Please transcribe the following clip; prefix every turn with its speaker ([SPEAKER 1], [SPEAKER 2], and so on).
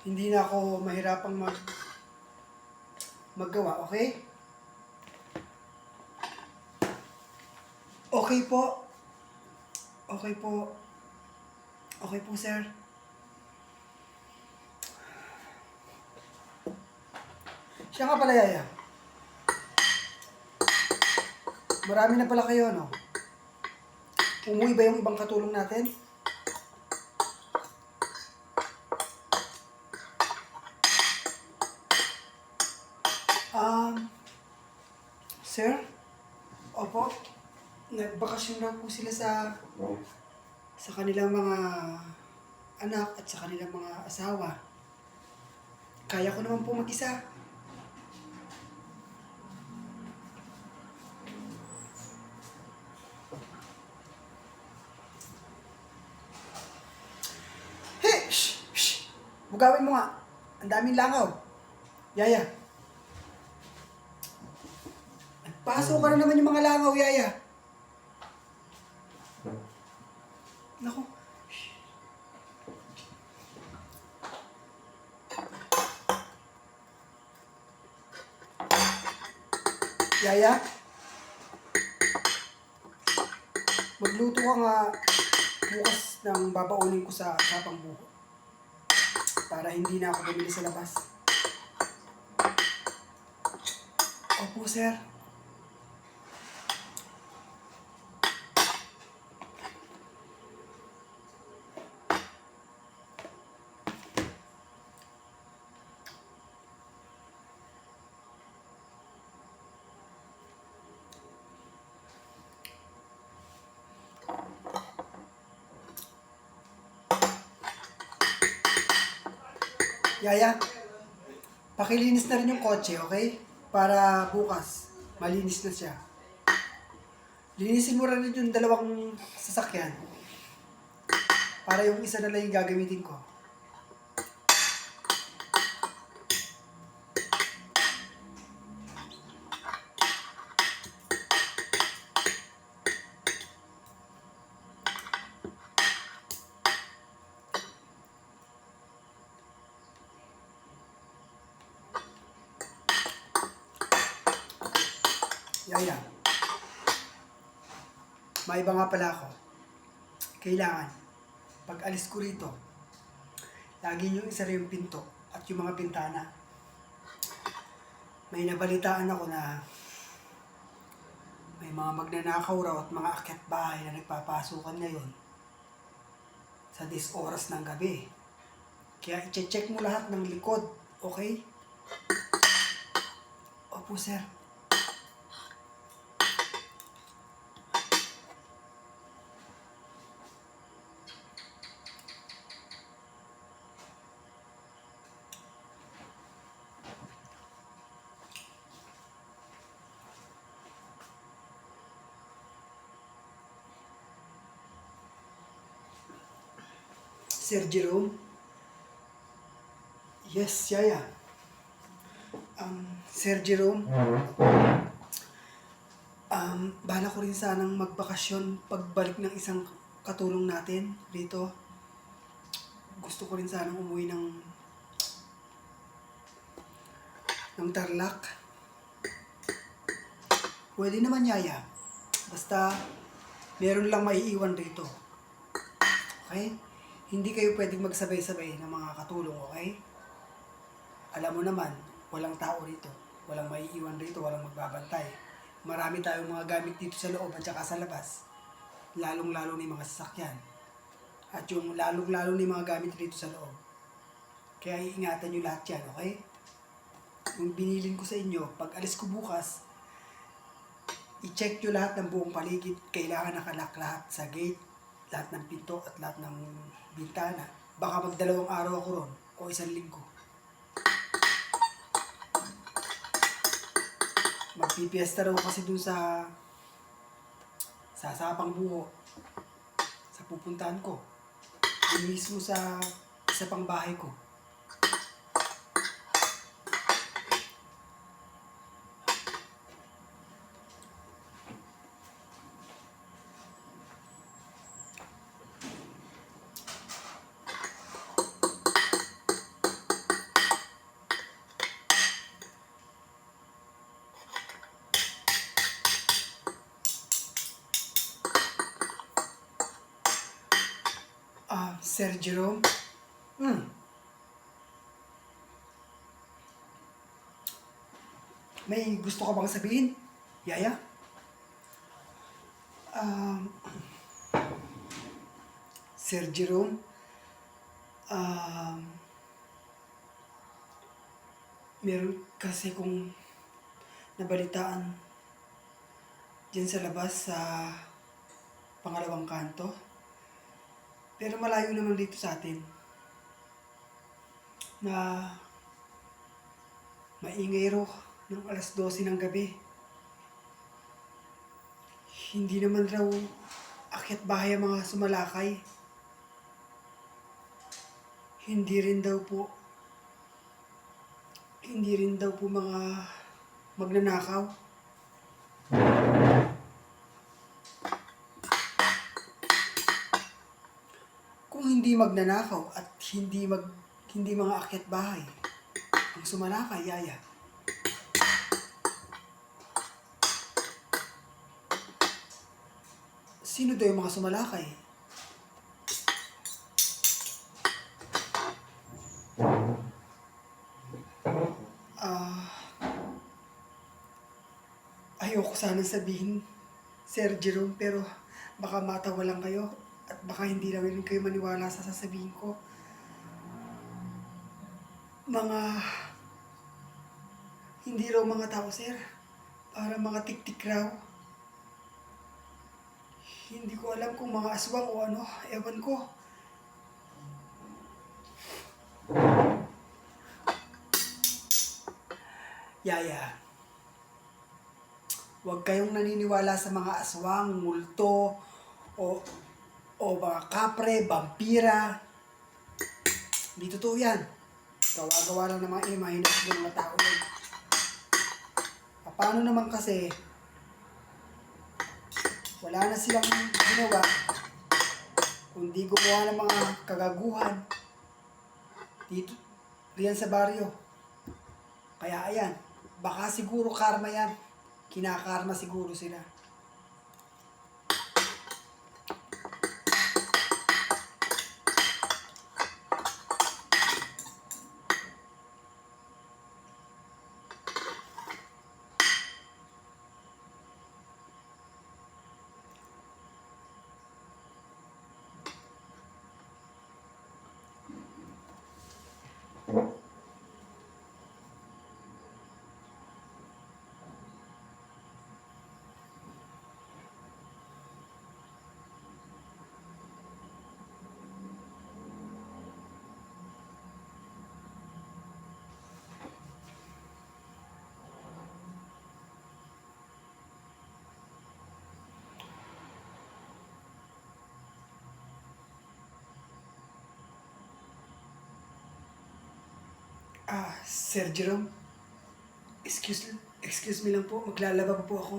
[SPEAKER 1] hindi na ako mahirapang maggawa, okay? Okay po. Okay po. Okay po, sir. Siya nga pala, Yaya. Marami na pala kayo, no? Umuwi ba yung ibang katulong natin? Sir? Opo. Nagbakasyon na po sila sa kanilang mga anak at sa kanilang mga asawa. Kaya ko naman po mag-isa. Hey! Shh! Shh! Bugawin mo nga. Ang daming langaw. Yaya. Pasok ka na naman yung mga langaw, Yaya. Naku. Yaya? Magluto ka nga bukas ng babaunin ko sa sapang buho. Para hindi na ako bumili sa labas. Opo, sir. Yaya, pakilinis na rin yung kotse, okay? Para bukas, malinis na siya. Linisin mo rin yung dalawang sasakyan. Para yung isa na lang yung gagamitin ko. Yaya, may iba nga pala ako. Kailangan, pag alis ko rito, lagi nyo isa rin yung pinto at yung mga bintana. May nabalitaan ako na may mga magnanakaw raw at mga akyat bahay na nagpapasukan ngayon sa 10 oras ng gabi. Kaya i-check mo lahat ng likod, okay? Opo, sir. Sir Jerome? Yes, Yaya. Sir Jerome? Bala ko rin sanang magbakasyon pagbalik ng isang katulong natin dito. Gusto ko rin sanang umuwi ng Tarlac. Pwede naman, Yaya. Basta meron lang maiiwan dito. Okay? Hindi kayo pwedeng magsabay-sabay ng mga katulong, okay? Alam mo naman, walang tao rito. Walang maiiwan rito, walang magbabantay. Marami tayong mga gamit dito sa loob at saka sa labas. Lalong-lalo ni mga sasakyan. At yung lalong-lalo ni mga gamit dito sa loob. Kaya iingatan nyo lahat yan, okay? Yung binilin ko sa inyo, pag alis ko bukas, i-check nyo lahat ng buong paligid. Kailangan nakalock lahat sa gate, lahat ng pinto at lahat ng bintana. Baka magdalawang araw ako ron o 1 linggo. Magpipiesta raw kasi dun sa sapang buho sa pupuntahan ko. Dun mismo sa isa pang bahay ko. Sir Jerome? Hmm. May gusto ka bang sabihin? Yaya? Um, Sir Jerome? Um, Meron kasi kung nabalitaan dyan sa labas sa pangalawang kanto. Pero malayo naman dito sa atin na maingay raw ng alas 12 ng gabi. Hindi naman raw akyat bahay ang mga sumalakay. Hindi rin daw po, hindi rin daw po mga magnanakaw. Kung hindi magnanakaw at hindi mga akyat bahay ang sumalakay, Yaya. Sino daw yung mga sumalakay? Ah, ayoko sanang sabihin, Sir Jerome, pero baka matawa lang kayo at baka hindi lang rin kayo maniwala sa sasabihin ko. Mga, hindi raw mga tao, sir. Para mga tiktik raw. Hindi ko alam kung mga aswang o ano, ewan ko. Yaya, huwag kayong naniniwala sa mga aswang, multo, o mga kapre, vampira. Hindi totoo yan. Gawa-gawa lang ng mga imahinasyon ng mga tao yan. Paano naman kasi, wala na silang ginawa, kundi gumawa ng mga kagaguhan dito, riyan sa baryo. Kaya ayan, baka siguro karma yan. Kinakarma siguro sila. Sir Jerome, excuse me lang po, maglalaba pa po ako.